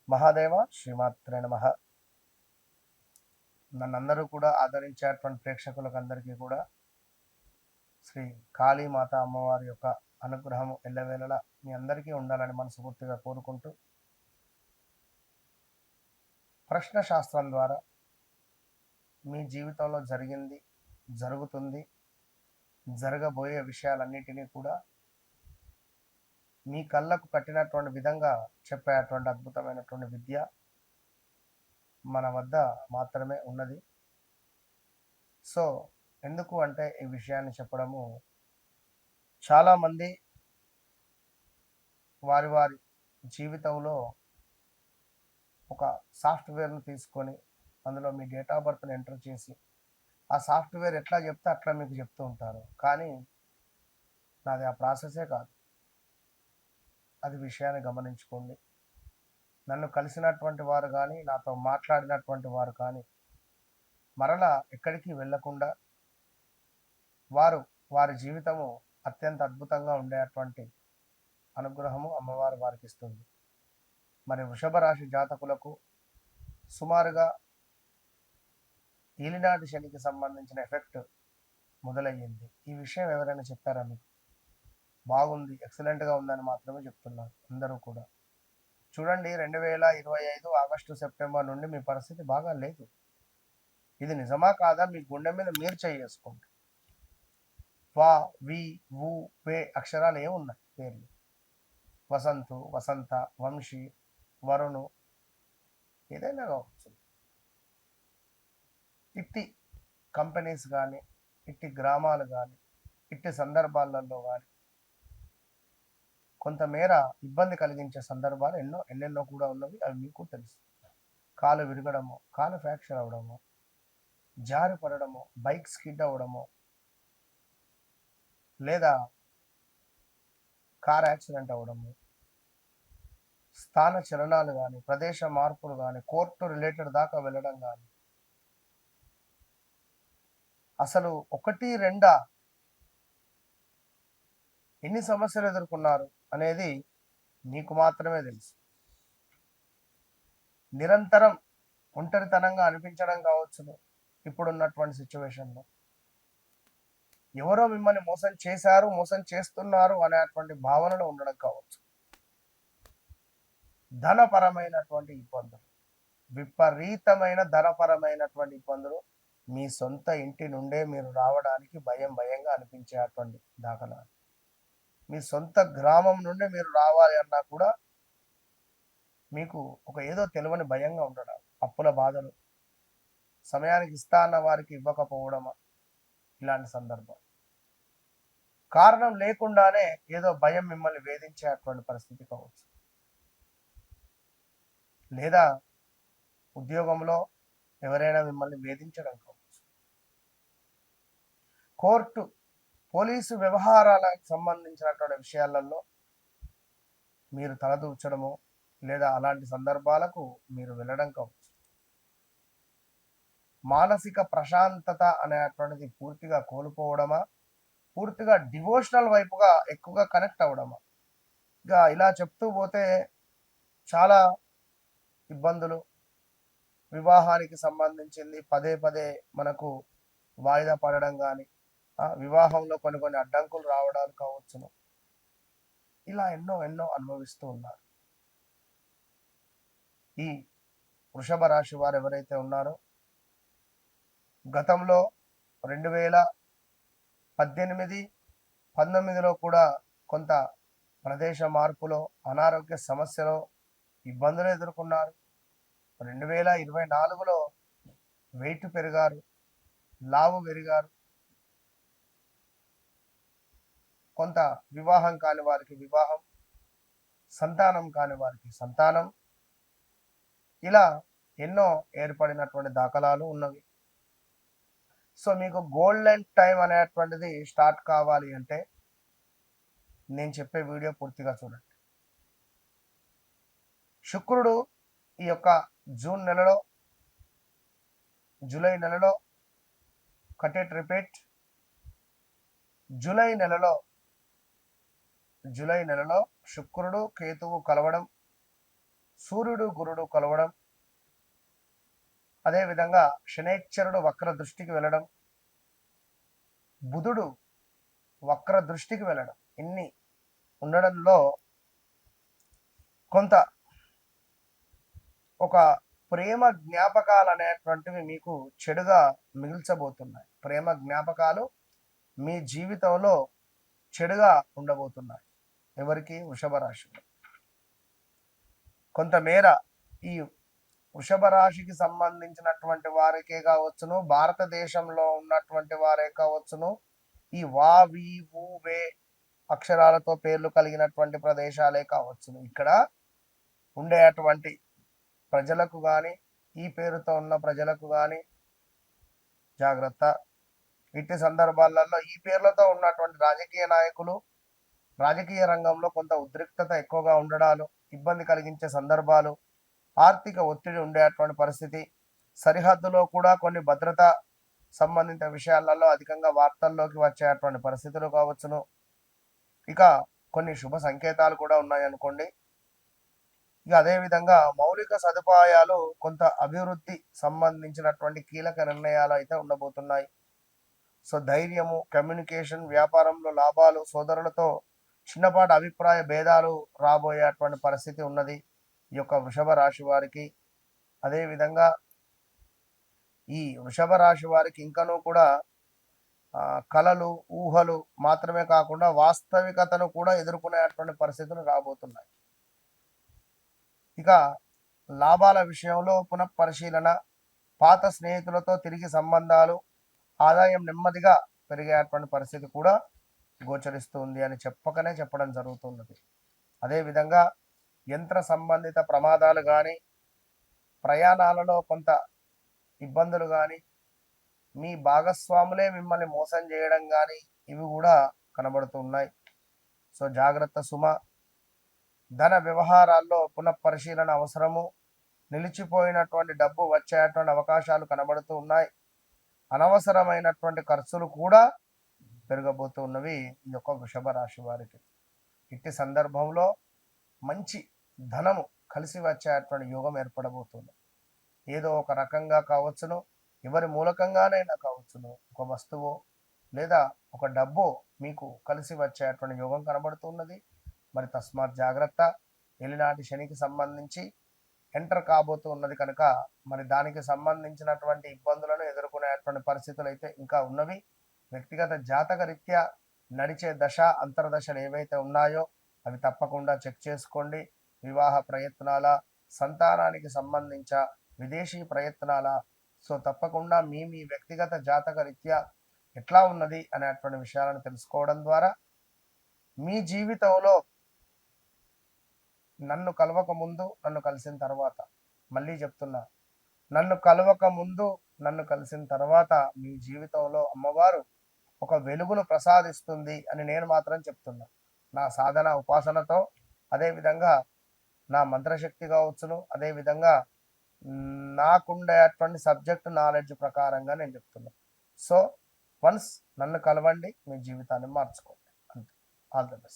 మహాదేవ శ్రీమాత్రే నమః. నన్నందరూ కూడా ఆదరించేటువంటి ప్రేక్షకులకు అందరికీ కూడా శ్రీ కాళీమాత అమ్మవారి యొక్క అనుగ్రహం ఎల్లవేళలా మీ అందరికీ ఉండాలని మనస్ఫూర్తిగా కోరుకుంటూ, ప్రశ్న శాస్త్రం ద్వారా మీ జీవితంలో జరిగింది, జరుగుతుంది, జరగబోయే విషయాలన్నిటినీ కూడా మీ కళ్ళకు కట్టినటువంటి విధంగా చెప్పేటువంటి అద్భుతమైనటువంటి విద్య మన వద్ద మాత్రమే ఉన్నది. సో ఎందుకు అంటే ఈ విషయాన్ని చెప్పడము, చాలామంది వారి వారి జీవితంలో ఒక సాఫ్ట్వేర్ను తీసుకొని అందులో మీ డేట్ ఆఫ్ బర్త్ని ఎంటర్ చేసి ఆ సాఫ్ట్వేర్ ఎట్లా చెప్తే అట్లా మీకు చెప్తూ ఉంటారు. కానీ నాది ఆ ప్రాసెసే కాదు. అది విషయాన్ని గమనించుకోండి. నన్ను కలిసినటువంటి వారు కానీ, నాతో మాట్లాడినటువంటి వారు కానీ మరలా ఎక్కడికి వెళ్ళకుండా వారు వారి జీవితము అత్యంత అద్భుతంగా ఉండేటువంటి అనుగ్రహము అమ్మవారు వారికి ఇస్తుంది. మరి వృషభ రాశి జాతకులకు సుమారుగా ఈలినాటి శనికి సంబంధించిన ఎఫెక్ట్ మొదలయ్యింది. ఈ విషయం ఎవరైనా చెప్పారా మీకు? బాగుంది, ఎక్సలెంట్గా ఉందని మాత్రమే చెప్తున్నారు అందరూ కూడా. చూడండి, 2025 ఆగస్టు సెప్టెంబర్ నుండి మీ పరిస్థితి బాగా లేదు. ఇది నిజమా కాదా మీ గుండె మీద మీరు చేసుకోండి. వా, వి, వు, వే అక్షరాలు ఏమున్నాయి పేర్లు? వసంతు, వసంత, వంశీ, వరుణు, ఏదైనా కావచ్చు. ఇట్టి కంపెనీస్ కానీ, ఇట్టి గ్రామాలు కానీ, ఇట్టి సందర్భాలలో కానీ కొంతమేర ఇబ్బంది కలిగించే సందర్భాలు ఎన్నెన్నో కూడా ఉన్నవి. అవి మీకు తెలుసు. కాలు విరగడము, కాలు ఫ్రాక్చర్ అవ్వడము, జారి పడడము, బైక్ స్కిడ్ అవ్వడము, లేదా కార్ యాక్సిడెంట్ అవ్వడము, స్థాన చలనాలు కానీ, ప్రదేశ మార్పులు కానీ, కోర్టు రిలేటెడ్ దాకా వెళ్ళడం కానీ, అసలు ఒకటి రెండా ఎన్ని సమస్యలు ఎదుర్కొన్నారు అనేది మీకు మాత్రమే తెలుసు. నిరంతరం ఒంటరితనంగా అనిపించడం కావచ్చును. ఇప్పుడున్నటువంటి సిచ్యువేషన్లో ఎవరో మిమ్మల్ని మోసం చేశారు, మోసం చేస్తున్నారు అనేటువంటి భావనలో ఉండడం కావచ్చు. ధనపరమైనటువంటి ఇబ్బందులు, విపరీతమైన ధనపరమైనటువంటి ఇబ్బందులు మీ సొంత ఇంటి నుండే మీరు రావడానికి భయంగా అనిపించేటువంటి దాఖలాలు. మీ సొంత గ్రామం నుండి మీరు రావాలి అన్నా కూడా మీకు ఒక ఏదో తెలియని భయంగా ఉండడం, అప్పుల బాధలు, సమయానికి ఇస్తా అన్న వారికి ఇవ్వకపోవడమా, ఇలాంటి సందర్భం. కారణం లేకుండానే ఏదో భయం మిమ్మల్ని వేధించేటువంటి పరిస్థితి కావచ్చు. లేదా ఉద్యోగంలో ఎవరైనా మిమ్మల్ని వేధించడం కావచ్చు. కోర్టు, పోలీసు వ్యవహారాలకు సంబంధించినటువంటి విషయాలలో మీరు తలదూర్చడము, లేదా అలాంటి సందర్భాలకు మీరు వెళ్ళడం కావచ్చు. మానసిక ప్రశాంతత అనేటువంటిది పూర్తిగా కోల్పోవడమా, పూర్తిగా డివోషనల్ వైపుగా ఎక్కువగా కనెక్ట్ అవ్వడమా? ఇక ఇలా చెప్తూ పోతే చాలా ఇబ్బందులు. వివాహానికి సంబంధించింది పదే మనకు వాయిదా పడడం కానీ, వివాహంలో కొన్ని అడ్డంకులు రావడాలు కావచ్చును. ఇలా ఎన్నో అనుభవిస్తూ ఉన్నారు. ఈ వృషభ రాశి వారు ఎవరైతే ఉన్నారో, గతంలో 2018, 19లో కూడా కొంత ప్రదేశ మార్పులో, అనారోగ్య సమస్యలో ఇబ్బందులు ఎదుర్కొన్నారు. 2024లో వెయిట్ పెరిగారు, లావు పెరిగారు. కొంత వివాహం కాని వారికి వివాహం, సంతానం కాని వారికి సంతానం, ఇలా ఎన్నో ఏర్పడినటువంటి దాఖలాలు ఉన్నవి. సో మీకు గోల్డెన్ టైం అనేటువంటిది స్టార్ట్ కావాలి అంటే నేను చెప్పే వీడియో పూర్తిగా చూడండి. శుక్రుడు ఈ యొక్క జూన్ నెలలో, జూలై నెలలో, కటెట్ రిపీట్, జూలై నెలలో శుక్రుడు కేతువు కలవడం, సూర్యుడు గురుడు కలవడం, అదేవిధంగా శనైశ్చరుడు వక్ర దృష్టికి వెళ్ళడం, బుధుడు వక్ర దృష్టికి వెళ్ళడం, ఇన్ని ఉండడంలో కొంత ఒక ప్రేమ జ్ఞాపకాలు అనేటువంటివి మీకు చెడుగా మిగిల్చబోతున్నాయి. ప్రేమ జ్ఞాపకాలు మీ జీవితంలో చెడుగా ఉండబోతున్నాయి. ఎవరికి? వృషభ రాశిలో. కొంతమేర ఈ వృషభ రాశికి సంబంధించినటువంటి వారికే కావచ్చును, భారతదేశంలో ఉన్నటువంటి వారే కావచ్చును, ఈ వా వి వు వే అక్షరాలతో పేర్లు కలిగినటువంటి ప్రదేశాలే కావచ్చును, ఇక్కడ ఉండేటువంటి ప్రజలకు కానీ, ఈ పేరుతో ఉన్న ప్రజలకు కానీ జాగ్రత్త. ఇట్టి సందర్భాలలో ఈ పేర్లతో ఉన్నటువంటి రాజకీయ నాయకులు రాజకీయ రంగంలో కొంత ఉద్రిక్తత ఎక్కువగా ఉండడాలు, ఇబ్బంది కలిగించే సందర్భాలు, ఆర్థిక ఒత్తిడి ఉండేటువంటి పరిస్థితి, సరిహద్దులో కూడా కొన్ని భద్రత సంబంధిత విషయాలలో అధికంగా వార్తల్లోకి వచ్చేటువంటి పరిస్థితులు కావచ్చును. ఇక కొన్ని శుభ సంకేతాలు కూడా ఉన్నాయనుకోండి. ఇక అదేవిధంగా మౌలిక సదుపాయాలు, కొంత అభివృద్ధి సంబంధించినటువంటి కీలక నిర్ణయాలు అయితే ఉండబోతున్నాయి. సో ధైర్యము, కమ్యూనికేషన్, వ్యాపారంలో లాభాలు, సోదరులతో చిన్నపాటి అభిప్రాయ భేదాలు రాబోయేటువంటి పరిస్థితి ఉన్నది ఈ యొక్క వృషభ రాశి వారికి. అదేవిధంగా ఈ వృషభ రాశి వారికి ఇంకనూ కూడా కళలు, ఊహలు మాత్రమే కాకుండా వాస్తవికతను కూడా ఎదుర్కొనేటువంటి పరిస్థితులు రాబోతున్నాయి. ఇక లాభాల విషయంలో పునఃపరిశీలన, పాత స్నేహితులతో తిరిగి సంబంధాలు, ఆదాయం నెమ్మదిగా పెరిగేటువంటి పరిస్థితి కూడా గోచరిస్తుంది అని చెప్పడం జరుగుతున్నది. అదేవిధంగా యంత్ర సంబంధిత ప్రమాదాలు కానీ, ప్రయాణాలలో కొంత ఇబ్బందులు కానీ, మీ భాగస్వాములే మిమ్మల్ని మోసం చేయడం కానీ, ఇవి కూడా కనబడుతున్నాయి. సో జాగ్రత్త సుమ. ధన వ్యవహారాల్లో పునఃపరిశీలన అవసరము. నిలిచిపోయినటువంటి డబ్బు వచ్చేటువంటి అవకాశాలు కనబడుతూ ఉన్నాయి. అనవసరమైనటువంటి ఖర్చులు కూడా పెరగబోతున్నవి ఈ యొక్క వృషభ రాశి వారికి. ఇట్టి సందర్భంలో మంచి ధనము కలిసి వచ్చేటువంటి యోగం ఏర్పడబోతుంది. ఏదో ఒక రకంగా కావచ్చును, ఎవరి మూలకంగానైనా కావచ్చును, ఒక వస్తువు లేదా ఒక డబ్బు మీకు కలిసి వచ్చేటువంటి యోగం కనబడుతున్నది. మరి తస్మాత్ జాగ్రత్త. ఎలినాటి శనికి సంబంధించి ఎంటర్ కాబోతూ ఉన్నది కనుక మరి దానికి సంబంధించినటువంటి ఇబ్బందులను ఎదుర్కొనేటువంటి పరిస్థితులు అయితే ఇంకా ఉన్నవి. వ్యక్తిగత జాతక రీత్యా నడిచే దశ అంతర్దశలు ఏవైతే ఉన్నాయో అవి తప్పకుండా చెక్ చేసుకోండి. వివాహ ప్రయత్నాల, సంతానానికి సంబంధించ విదేశీ ప్రయత్నాల, సో తప్పకుండా మీ వ్యక్తిగత జాతక రీత్యా ఎట్లా ఉన్నది అనేటువంటి విషయాలను తెలుసుకోవడం ద్వారా మీ జీవితంలో నన్ను కలవక ముందు, నన్ను కలిసిన తర్వాత, మళ్ళీ చెప్తున్నా, నన్ను కలవక ముందు, నన్ను కలిసిన తర్వాత మీ జీవితంలో అమ్మవారు ఒక వెలుగును ప్రసాదిస్తుంది అని నేను మాత్రం చెప్తున్నా. నా సాధన ఉపాసనతో, అదేవిధంగా నా మంత్రశక్తి కావచ్చును, అదేవిధంగా నాకుండేటువంటి సబ్జెక్ట్ నాలెడ్జ్ ప్రకారంగా నేను చెప్తున్నా. సో వన్స్ నన్ను కలవండి, మీ జీవితాన్ని మార్చుకోండి. అంతే. All the best.